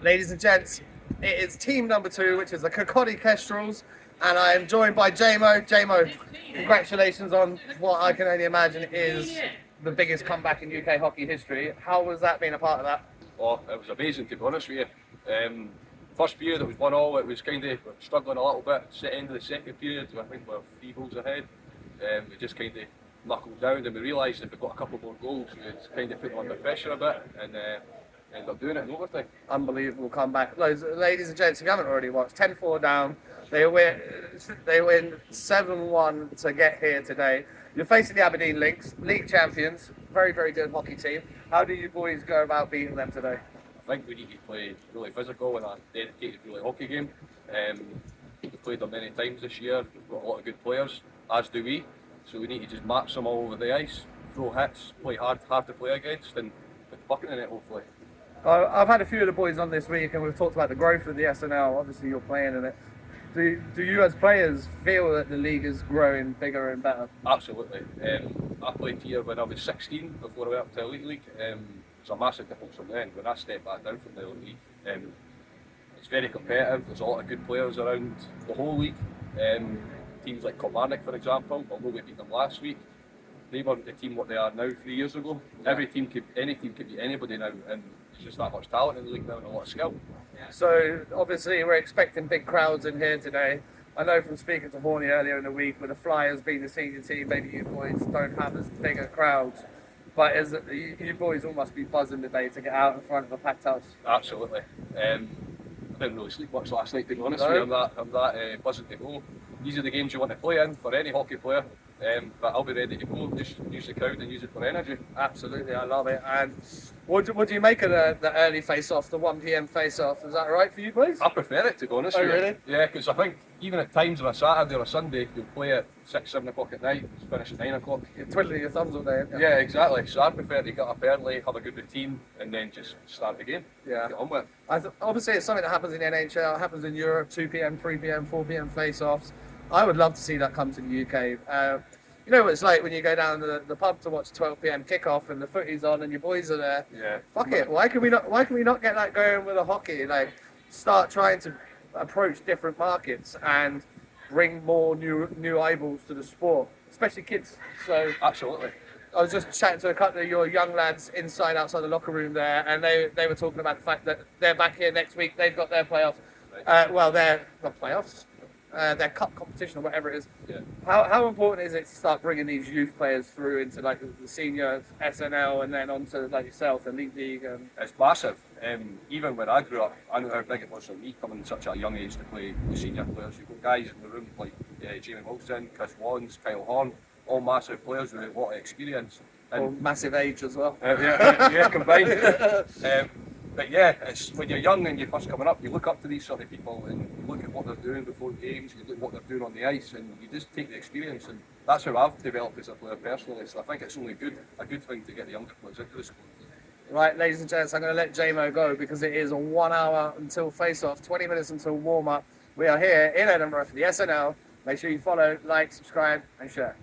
Ladies and gents, it is team number 2, which is the Kirkcaldy Kestrels, and I am joined by Jamo. Jamo, congratulations on what I can only imagine is the biggest comeback in UK hockey history. How was that being a part of that? Oh, it was amazing, to be honest with you. First period, it was 1-1. It was kind of struggling a little bit. At the end of the second period, I think we were 3 goals ahead. We just kind of knuckled down, and we realised if we got a couple more goals, we'd kind of put them under pressure a bit, and ended up doing it in overtime. Unbelievable comeback. Ladies and gents, if you haven't already watched, 10-4 down. They win 7-1 to get here today. You're facing the Aberdeen Lynx, league champions, very, very good hockey team. How do you boys go about beating them today? I think we need to play really physical and a dedicated really hockey game. We've played them many times this year. We've got a lot of good players, as do we. So we need to just match them all over the ice, throw hits, play hard to play against, and put the puck in the net hopefully. I've had a few of the boys on this week, and we've talked about the growth of the SNL. Obviously, you're playing in it. Do you as players feel that the league is growing bigger and better? Absolutely. I played here when I was 16 before I went up to Elite League. It's a massive difference from then. When I stepped back down from the Elite League, it's very competitive. There's a lot of good players around the whole league. Teams like Kilmarnock, for example, although we beat them last week, they weren't the team what they are now 3 years ago. Yeah. Any team could beat anybody now, and there's just that much talent in the league now and a lot of skill. So obviously we're expecting big crowds in here today. I know from speaking to Horny earlier in the week, with the Flyers being the senior team, maybe you boys don't have as big a crowds. But you boys all must be buzzing today to get out in front of a packed house. Absolutely. I didn't really sleep much last night, to be honest with you. I'm that buzzing to go. These are the games you want to play in for any hockey player. But I'll be ready to go. Just use the crowd and use it for energy. Absolutely, I love it. And what do you make of the early face-off, the 1 PM face-off? Is that right for you boys? I prefer it, to be honest with you. Really? Yeah, because I think even at times on a Saturday or a Sunday, you'll play at 6, 7 o'clock at night, finish at 9 o'clock. You're twiddling your thumbs all day, aren't you? Yeah, exactly. So I prefer to get up early, have a good routine, and then just start the game. Yeah. Get on with it. Obviously, it's something that happens in NHL, happens in Europe, 2 PM, 3 PM, 4 PM face-offs. I would love to see that come to the UK. You know what it's like when you go down to the pub to watch 12 PM kickoff and the footy's on and your boys are there. Yeah. Fuck it. Why can we not get that going with the hockey? Like, start trying to approach different markets and bring more new eyeballs to the sport, especially kids. So Absolutely. I was just chatting to a couple of your young lads outside the locker room there, and they were talking about the fact that they're back here next week. They've got their playoffs. Well, they're not playoffs. Their cup competition or whatever it is. Yeah. How important is it to start bringing these youth players through into like the senior SNL and then onto like yourself, Elite League? It's massive. Even when I grew up, I know how big it was for me coming at such a young age to play the senior players. You've got guys in the room like Jamie Wilson, Chris Wands, Kyle Horn, all massive players with a lot of experience. And massive age as well. Yeah, combined. But yeah, it's when you're young and you're first coming up, you look up to these sort of people and you look at what they're doing before games, you look at what they're doing on the ice, and you just take the experience. And that's how I've developed as a player personally. So I think it's only a good thing to get the younger players into the sport. Right, ladies and gents, I'm going to let Jamo go because it is 1 hour until face-off, 20 minutes until warm-up. We are here in Edinburgh for the SNL. Make sure you follow, like, subscribe, and share.